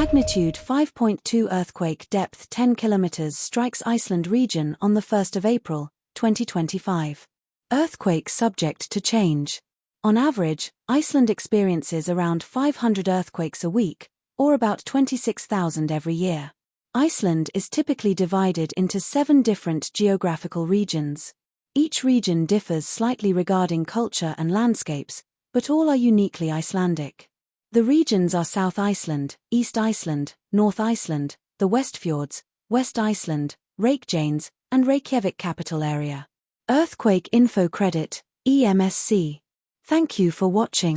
Magnitude 5.2 earthquake, depth 10 kilometers, strikes Iceland region on the 1st of April, 2025. Earthquake subject to change. On average, Iceland experiences around 500 earthquakes a week, or about 26,000 every year. Iceland is typically divided into 7 different geographical regions. Each region differs slightly regarding culture and landscapes, but all are uniquely Icelandic. The regions are South Iceland, East Iceland, North Iceland, the Westfjords, West Iceland, Reykjanes, and Reykjavík capital area. Earthquake Info Credit, EMSC. Thank you for watching.